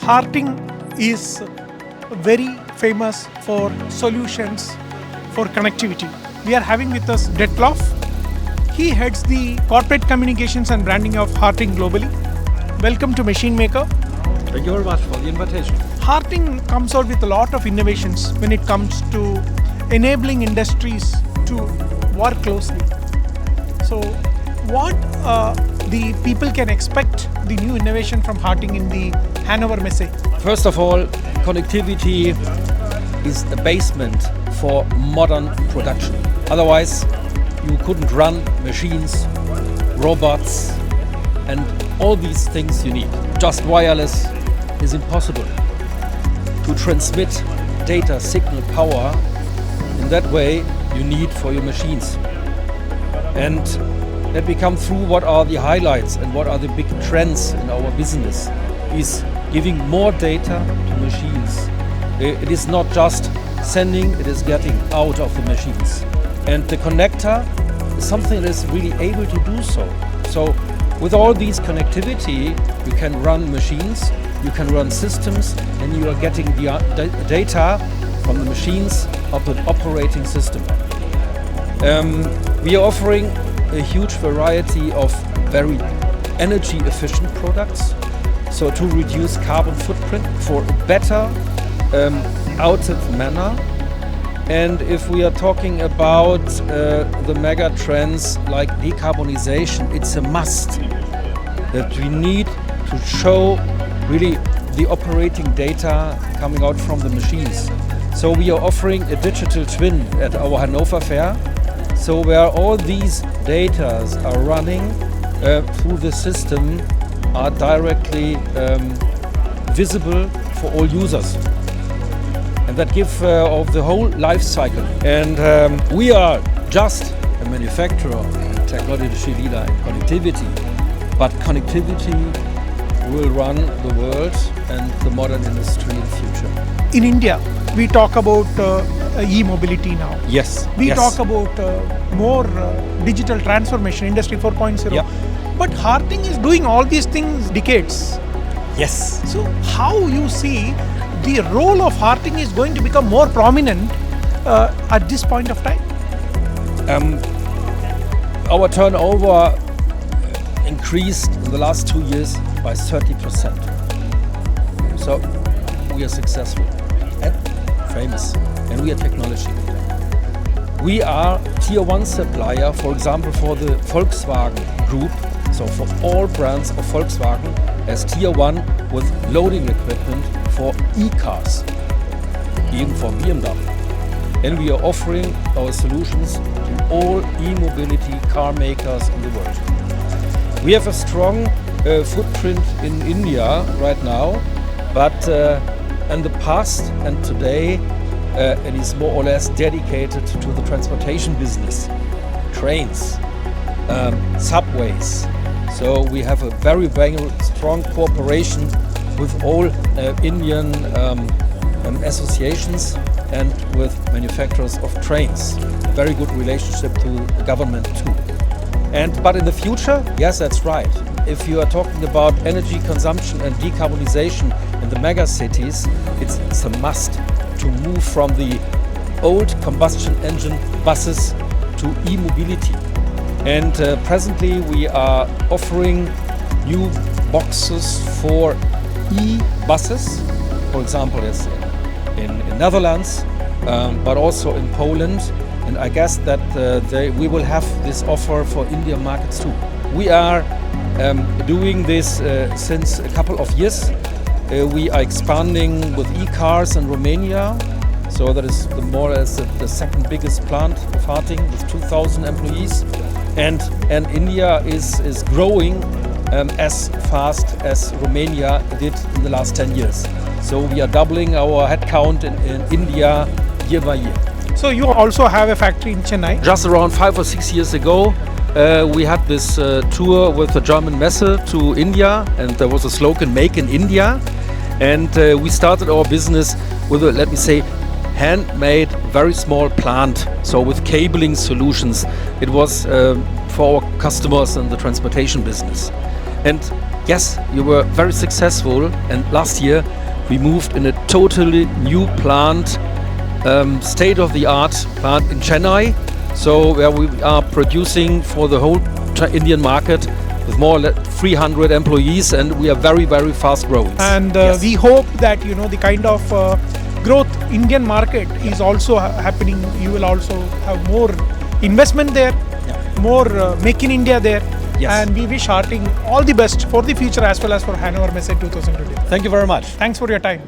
Harting is very famous for solutions for connectivity. We are having with us Detloff. He heads the corporate communications and branding of Harting globally. Welcome to Machine Maker. Thank you very much for the invitation. Harting comes out with a lot of innovations when it comes to enabling industries to work closely. So what the people can expect the new innovation from Harting in the Hannover Messe? First of all, connectivity is the basement for modern production. Otherwise, you couldn't run machines, robots, and all these things you need. Just wireless is impossible. To transmit data, signal, power, in that way you need for your machines. And let me come through what are the highlights and what are the big trends in our business. Is giving more data to machines. It is not just sending, it is getting out of the machines. And the connector is something that is really able to do so. So with all these connectivity, you can run machines, you can run systems, and you are getting the data from the machines of the operating system. We are offering a huge variety of very energy efficient products. So to reduce carbon footprint for a better output manner. And if we are talking about the mega trends like decarbonization, it's a must that we need to show really the operating data coming out from the machines. So we are offering a digital twin at our Hannover fair. So where all these data are running through the system are directly visible for all users. And that gives of the whole life cycle. And we are just a manufacturer and technology leader in connectivity. But connectivity will run the world and the modern industry in the future. In India, we talk about e-mobility now. Yes. We talk about more digital transformation, Industry 4.0. Yep. But Harting is doing all these things decades. Yes. So how you see the role of Harting is going to become more prominent at this point of time? Our turnover increased in the last 2 years by 30%. So we are successful and famous, and we are technology. We are tier 1 supplier, for example, for the Volkswagen group. So for all brands of Volkswagen as tier 1 with loading equipment for e-cars, even for BMW. And we are offering our solutions to all e-mobility car makers in the world. We have a strong footprint in India right now, but in the past and today it is more or less dedicated to the transportation business, trains, subways. So we have a very, very strong cooperation with all Indian associations and with manufacturers of trains. A very good relationship to the government too. But in the future, yes, that's right. If you are talking about energy consumption and decarbonization in the mega cities, it's a must to move from the old combustion engine buses to e-mobility. And presently we are offering new boxes for e-buses, for example, yes, in Netherlands, but also in Poland. And I guess that we will have this offer for Indian markets too. We are doing this since a couple of years. We are expanding with e-cars in Romania. So that is more or less the second biggest plant of Harting with 2,000 employees. And India is growing as fast as Romania did in the last 10 years. So we are doubling our headcount in India year by year. So you also have a factory in Chennai? Just around 5 or 6 years ago, we had this tour with the German Messe to India, and there was a slogan, "Make in India." And we started our business with a, let me say, handmade, very small plant. So with cabling solutions, it was for our customers in the transportation business. And Yes, you were very successful, and last year we moved in a totally new plant, state-of-the-art plant in Chennai. So where we are producing for the whole Indian market with more or less 300 employees, and we are very, very fast growing. And Yes. we hope that the kind of growth Indian market is also happening. You will also have more investment there, more make in India there. Yes. And we wish Harting all the best for the future as well as for Hannover Messe 2020. Thank you very much. Thanks for your time.